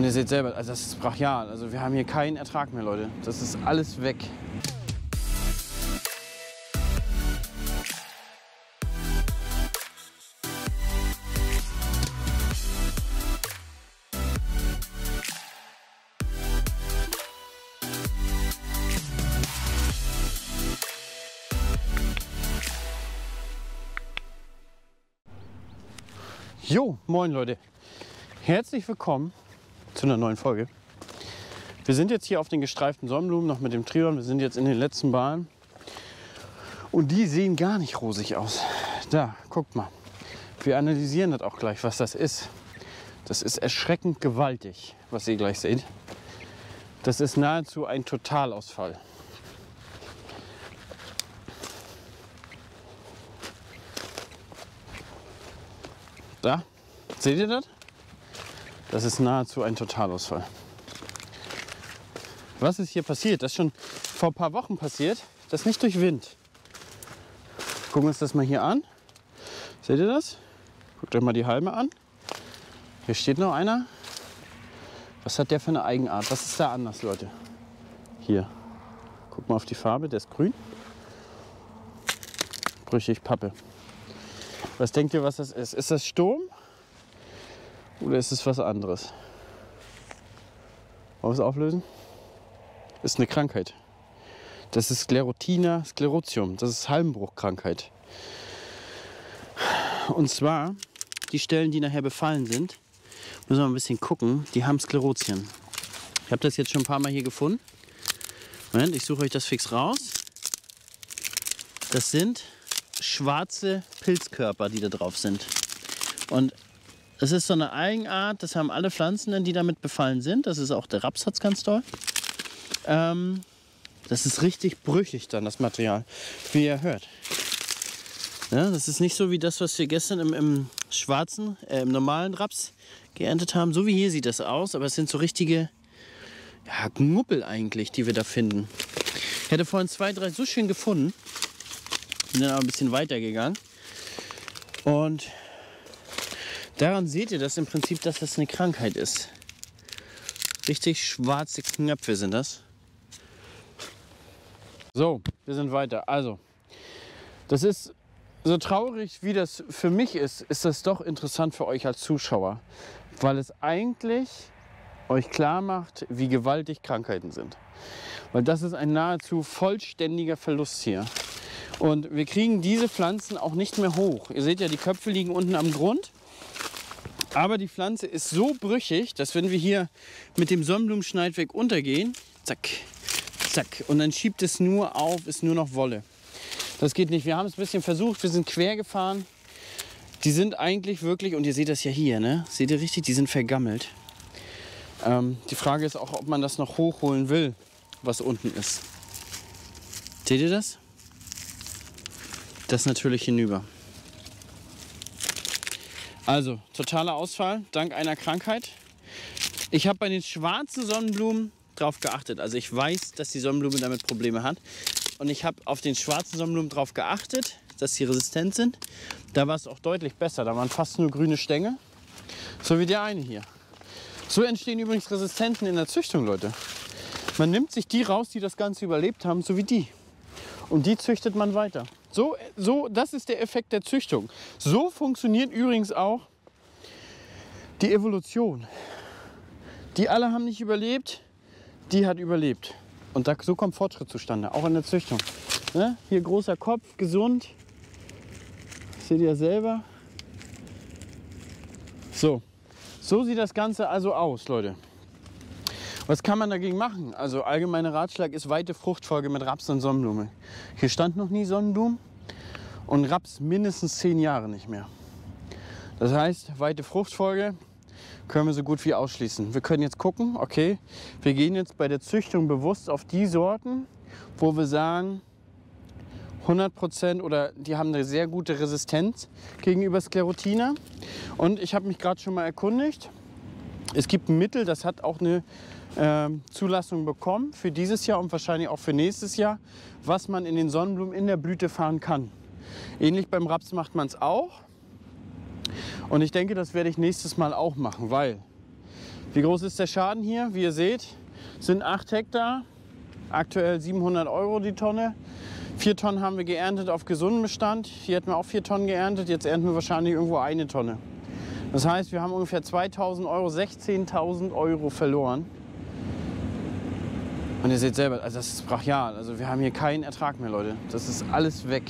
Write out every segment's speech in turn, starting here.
Und ihr seht selber, also das ist brachial. Also wir haben hier keinen Ertrag mehr, Leute. Das ist alles weg. Jo, moin Leute. Herzlich willkommen zu einer neuen Folge. Wir sind jetzt hier auf den gestreiften Sonnenblumen, noch mit dem Trion. Wir sind jetzt in den letzten Bahnen. Und die sehen gar nicht rosig aus. Da, guckt mal. Wir analysieren das auch gleich, was das ist. Das ist erschreckend gewaltig, was ihr gleich seht. Das ist nahezu ein Totalausfall. Da, seht ihr das? Das ist nahezu ein Totalausfall. Was ist hier passiert? Das ist schon vor ein paar Wochen passiert. Das ist nicht durch Wind. Gucken wir uns das mal hier an. Seht ihr das? Guckt euch mal die Halme an. Hier steht noch einer. Was hat der für eine Eigenart? Was ist da anders, Leute? Hier. Guck mal auf die Farbe, der ist grün. Brüchig Pappe. Was denkt ihr, was das ist? Ist das Sturm oder ist es was anderes? Wollen wir es auflösen? Ist eine Krankheit. Das ist Sclerotina sclerotium. Das ist Halmbruchkrankheit. Und zwar, die Stellen, die nachher befallen sind, müssen wir ein bisschen gucken, die haben Sklerotien. Ich habe das jetzt schon ein paar Mal hier gefunden. Moment, ich suche euch das fix raus. Das sind schwarze Pilzkörper, die da drauf sind. Und es ist so eine Eigenart, das haben alle Pflanzen, die damit befallen sind. Das ist auch der Raps, hat's ganz toll. Das ist richtig brüchig dann, das Material, wie ihr hört. Ja, das ist nicht so wie das, was wir gestern im schwarzen, im normalen Raps geerntet haben. So wie hier sieht das aus, aber es sind so richtige Knuppel eigentlich, die wir da finden. Ich hätte vorhin 2, 3 so schön gefunden. Bin dann aber ein bisschen weiter gegangen. Und daran seht ihr das im Prinzip, dass das eine Krankheit ist. Richtig schwarze Knöpfe sind das. So, wir sind weiter. Also, das ist so traurig, wie das für mich ist das doch interessant für euch als Zuschauer. Weil es eigentlich euch klar macht, wie gewaltig Krankheiten sind. Weil das ist ein nahezu vollständiger Verlust hier. Und wir kriegen diese Pflanzen auch nicht mehr hoch. Ihr seht ja, die Köpfe liegen unten am Grund. Aber die Pflanze ist so brüchig, dass wenn wir hier mit dem Sonnenblumenschneidwerk untergehen, zack, zack, und dann schiebt es nur auf, ist nur noch Wolle. Das geht nicht. Wir haben es ein bisschen versucht, wir sind quer gefahren. Die sind eigentlich wirklich, und ihr seht das ja hier, ne? Seht ihr richtig, die sind vergammelt. Die Frage ist auch, ob man das noch hochholen will, was unten ist. Seht ihr das? Das natürlich hinüber. Also, totaler Ausfall, dank einer Krankheit. Ich habe bei den schwarzen Sonnenblumen drauf geachtet. Also ich weiß, dass die Sonnenblume damit Probleme hat. Und ich habe auf den schwarzen Sonnenblumen drauf geachtet, dass sie resistent sind. Da war es auch deutlich besser. Da waren fast nur grüne Stängel. So wie der eine hier. So entstehen übrigens Resistenzen in der Züchtung, Leute. Man nimmt sich die raus, die das Ganze überlebt haben, so wie die. Und die züchtet man weiter. Das ist der Effekt der Züchtung. So funktioniert übrigens auch die Evolution. Die alle haben nicht überlebt, die hat überlebt. Und so kommt Fortschritt zustande, auch in der Züchtung. Ne? Hier großer Kopf, gesund. Das seht ihr ja selber. So sieht das Ganze also aus, Leute. Was kann man dagegen machen? Also allgemeiner Ratschlag ist weite Fruchtfolge mit Raps und Sonnenblume. Hier stand noch nie Sonnenblumen und Raps mindestens 10 Jahre nicht mehr. Das heißt, weite Fruchtfolge können wir so gut wie ausschließen. Wir können jetzt gucken, okay, wir gehen jetzt bei der Züchtung bewusst auf die Sorten, wo wir sagen, 100% oder die haben eine sehr gute Resistenz gegenüber Sclerotina. Und ich habe mich gerade schon mal erkundigt. Es gibt ein Mittel, das hat auch eine Zulassung bekommen für dieses Jahr und wahrscheinlich auch für nächstes Jahr, was man in den Sonnenblumen in der Blüte fahren kann. Ähnlich beim Raps macht man es auch. Und ich denke, das werde ich nächstes Mal auch machen, weil Wie groß ist der Schaden hier? Wie ihr seht, sind 8 Hektar, aktuell 700 € die Tonne. 4 Tonnen haben wir geerntet auf gesundem Bestand. Hier hätten wir auch 4 Tonnen geerntet, jetzt ernten wir wahrscheinlich irgendwo 1 Tonne. Das heißt, wir haben ungefähr 2.000 €, 16.000 € verloren. Und ihr seht selber, also das ist brachial. Also wir haben hier keinen Ertrag mehr, Leute. Das ist alles weg.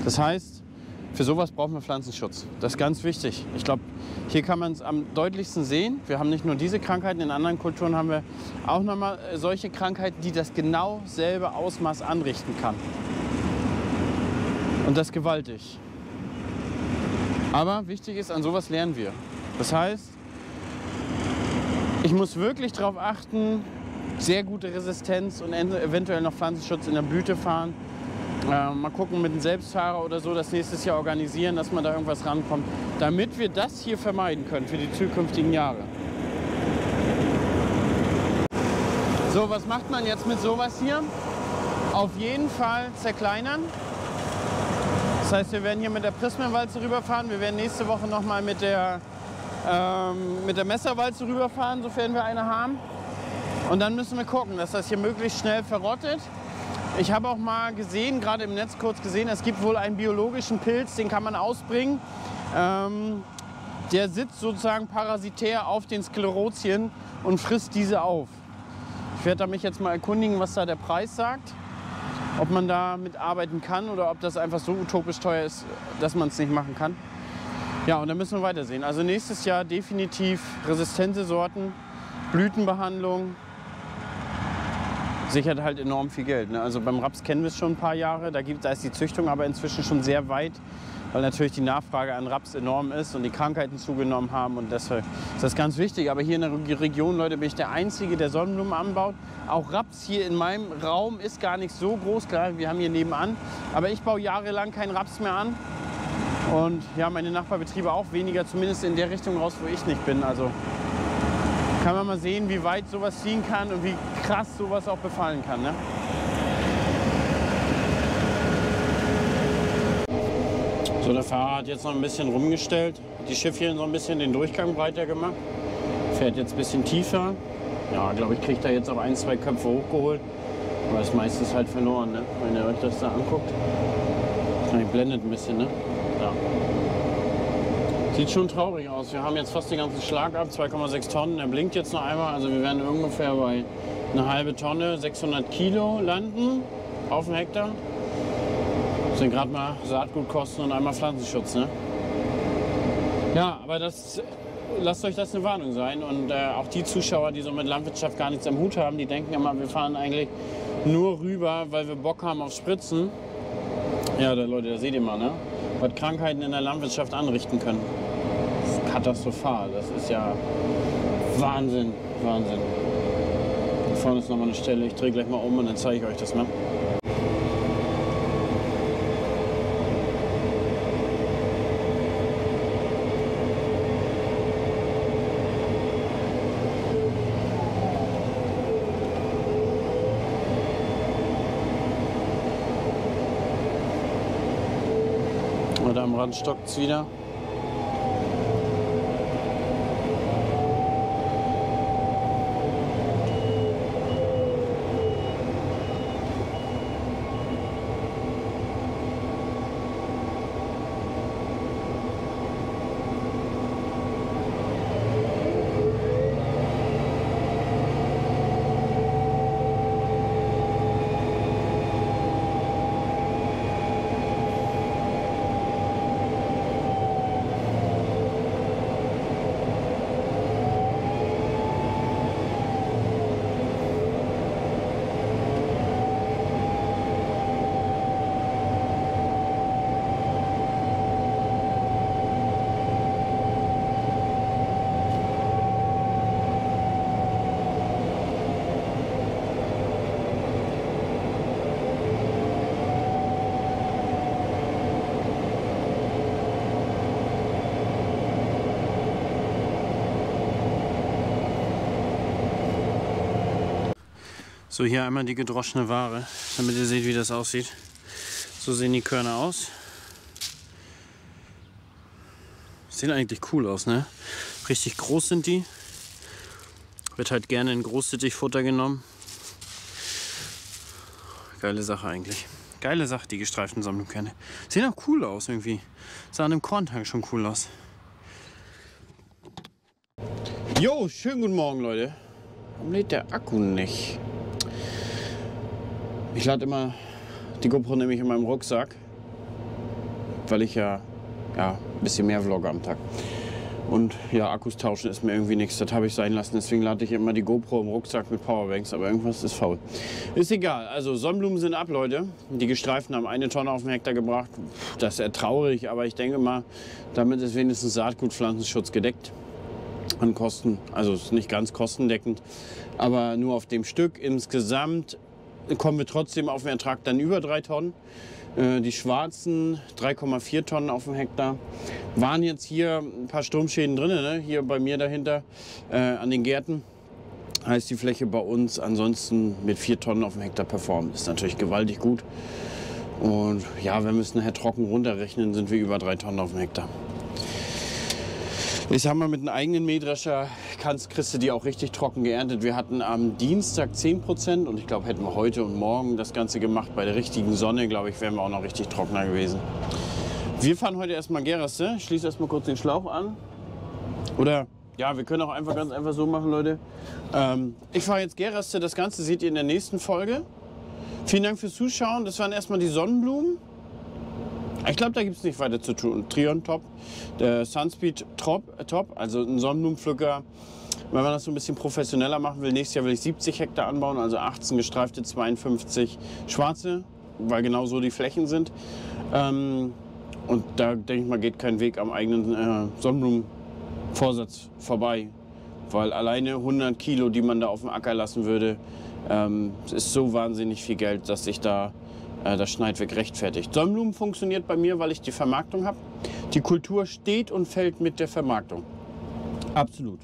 Das heißt, für sowas brauchen wir Pflanzenschutz. Das ist ganz wichtig. Ich glaube, hier kann man es am deutlichsten sehen. Wir haben nicht nur diese Krankheiten, in anderen Kulturen haben wir auch nochmal solche Krankheiten, die das genau selbe Ausmaß anrichten kann. Und das gewaltig. Aber wichtig ist, an sowas lernen wir. Das heißt, ich muss wirklich darauf achten, sehr gute Resistenz und eventuell noch Pflanzenschutz in der Blüte fahren. Mal gucken mit einem Selbstfahrer oder so, das nächstes Jahr organisieren, dass man da irgendwas rankommt, damit wir das hier vermeiden können für die zukünftigen Jahre. So, was macht man jetzt mit sowas hier? Auf jeden Fall zerkleinern. Das heißt, wir werden hier mit der Prismenwalze rüberfahren. Wir werden nächste Woche noch mal mit der Messerwalze rüberfahren, sofern wir eine haben. Und dann müssen wir gucken, dass das hier möglichst schnell verrottet. Ich habe auch mal gesehen, gerade im Netz kurz gesehen, es gibt wohl einen biologischen Pilz, den kann man ausbringen. Der sitzt sozusagen parasitär auf den Sklerotien und frisst diese auf. Ich werde mich jetzt mal erkundigen, was da der Preis sagt. Ob man da mitarbeiten kann oder ob das einfach so utopisch teuer ist, dass man es nicht machen kann. Ja, und dann müssen wir weitersehen. Also nächstes Jahr definitiv resistente Sorten, Blütenbehandlung. Sichert halt enorm viel Geld. Ne? Also beim Raps kennen wir es schon ein paar Jahre, da ist die Züchtung aber inzwischen schon sehr weit, weil natürlich die Nachfrage an Raps enorm ist und die Krankheiten zugenommen haben und deshalb ist das ganz wichtig. Aber hier in der Region, Leute, bin ich der Einzige, der Sonnenblumen anbaut. Auch Raps hier in meinem Raum ist gar nicht so groß, klar, wir haben hier nebenan, aber ich baue jahrelang keinen Raps mehr an und ja, meine Nachbarbetriebe auch weniger, zumindest in der Richtung raus, wo ich nicht bin. Also kann man mal sehen, wie weit sowas ziehen kann und wie krass sowas auch befallen kann. Ne? So, der Fahrer hat jetzt noch ein bisschen rumgestellt, die Schiffchen so ein bisschen den Durchgang breiter gemacht. Fährt jetzt ein bisschen tiefer. Ja, glaube ich, kriegt er jetzt auch 1, 2 Köpfe hochgeholt. Aber das meiste ist halt verloren, ne? Wenn ihr euch das da anguckt. Das blendet ein bisschen, ne? Ja. Sieht schon traurig aus. Wir haben jetzt fast den ganzen Schlag ab, 2,6 Tonnen. Er blinkt jetzt noch einmal. Also wir werden ungefähr bei einer halben Tonne, 600 Kilo landen auf dem Hektar. Das sind gerade mal Saatgutkosten und einmal Pflanzenschutz. Ne? Ja, aber lasst euch das eine Warnung sein. Und auch die Zuschauer, die so mit Landwirtschaft gar nichts am Hut haben, die denken immer, wir fahren eigentlich nur rüber, weil wir Bock haben auf Spritzen. Ja, Leute, da seht ihr mal, ne? Was Krankheiten in der Landwirtschaft anrichten können. Das ist katastrophal. Das ist ja Wahnsinn, Wahnsinn. Da vorne ist noch mal eine Stelle. Ich drehe gleich mal um und dann zeige ich euch das mal. Da am Rand stockt es wieder. So, hier einmal die gedroschene Ware, damit ihr seht, wie das aussieht. So sehen die Körner aus. Sehen eigentlich cool aus, ne? Richtig groß sind die. Wird halt gerne in Großsittichfutter genommen. Geile Sache eigentlich. Geile Sache, die gestreiften Sonnenblumenkerne. Sehen auch cool aus irgendwie. Sahen im Korntank schon cool aus. Jo, schönen guten Morgen, Leute. Warum lädt der Akku nicht? Ich lade immer die GoPro nämlich in meinem Rucksack, weil ich ja ein bisschen mehr vlogge am Tag. Und ja, Akkus tauschen ist mir irgendwie nichts, das habe ich sein lassen. Deswegen lade ich immer die GoPro im Rucksack mit Powerbanks, aber irgendwas ist faul. Ist egal, also Sonnenblumen sind ab, Leute. Die gestreiften haben 1 Tonne auf den Hektar gebracht. Das ist eher traurig, aber ich denke mal, damit ist wenigstens Saatgutpflanzenschutz gedeckt. An Kosten, also ist nicht ganz kostendeckend, aber nur auf dem Stück. Insgesamt kommen wir trotzdem auf den Ertrag dann über 3 Tonnen. Die schwarzen 3,4 Tonnen auf dem Hektar. Waren jetzt hier ein paar Sturmschäden drin, ne? Hier bei mir dahinter an den Gärten. Heißt die Fläche bei uns ansonsten mit 4 Tonnen auf dem Hektar performt. Ist natürlich gewaltig gut. Und ja, wenn wir es nachher trocken runterrechnen, sind wir über 3 Tonnen auf dem Hektar. Ich sag mal, mit einem eigenen Mähdrescher kriegst du die auch richtig trocken geerntet. Wir hatten am Dienstag 10% und ich glaube, hätten wir heute und morgen das Ganze gemacht, bei der richtigen Sonne, glaube ich, wären wir auch noch richtig trockener gewesen. Wir fahren heute erstmal Geraste. Ich schließe erstmal kurz den Schlauch an. Oder, ja, wir können auch einfach ganz einfach so machen, Leute. Ich fahre jetzt Geraste. Das Ganze seht ihr in der nächsten Folge. Vielen Dank fürs Zuschauen. Das waren erstmal die Sonnenblumen. Ich glaube, da gibt es nicht weiter zu tun. Trion Top, der Sunspeed Top, also ein Sonnenblumenpflücker. Wenn man das so ein bisschen professioneller machen will, nächstes Jahr will ich 70 Hektar anbauen, also 18 gestreifte, 52 schwarze, weil genau so die Flächen sind. Und da denke ich mal, geht kein Weg am eigenen Sonnenblumenvorsatz vorbei. Weil alleine 100 Kilo, die man da auf dem Acker lassen würde, ist so wahnsinnig viel Geld, dass ich da das Schneidwerk rechtfertigt. Sonnenblumen funktioniert bei mir, weil ich die Vermarktung habe. Die Kultur steht und fällt mit der Vermarktung. Absolut.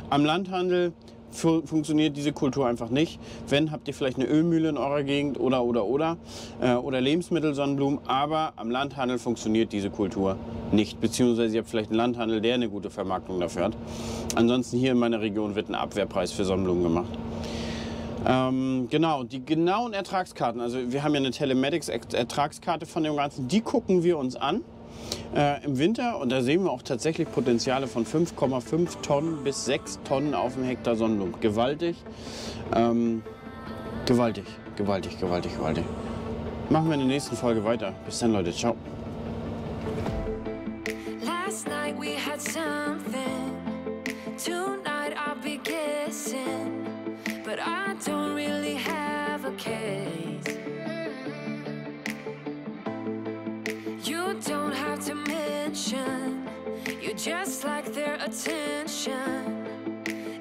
Am Landhandel funktioniert diese Kultur einfach nicht. Wenn, habt ihr vielleicht eine Ölmühle in eurer Gegend oder Lebensmittelsonnenblumen, aber am Landhandel funktioniert diese Kultur nicht. Beziehungsweise ihr habt vielleicht einen Landhandel, der eine gute Vermarktung dafür hat. Ansonsten hier in meiner Region wird ein Abwehrpreis für Sonnenblumen gemacht. Genau, die genauen Ertragskarten, also wir haben ja eine Telematics-Ertragskarte von dem Ganzen, die gucken wir uns an im Winter und da sehen wir auch tatsächlich Potenziale von 5,5 Tonnen bis 6 Tonnen auf dem Hektar Sonnenblumen. Gewaltig, gewaltig. Machen wir in der nächsten Folge weiter. Bis dann, Leute, ciao. Last night we had something. Tonight I'll be guessing. But I don't really have a case. You don't have to mention, you just like their attention.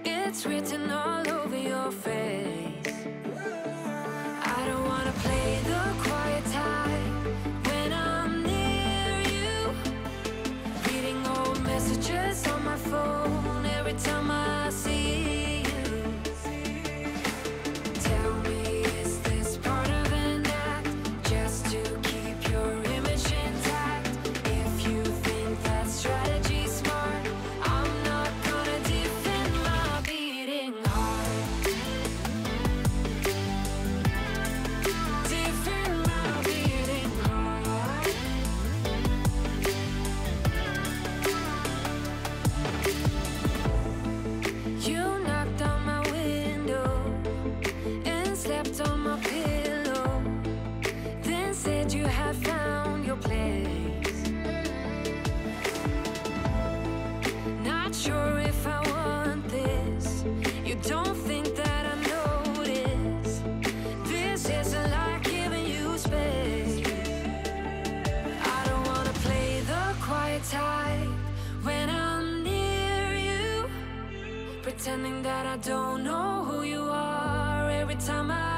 It's written all over your face. I don't wanna play the quiet time when I'm near you. Reading old messages on my phone every time I see you. Pretending that I don't know who you are every time I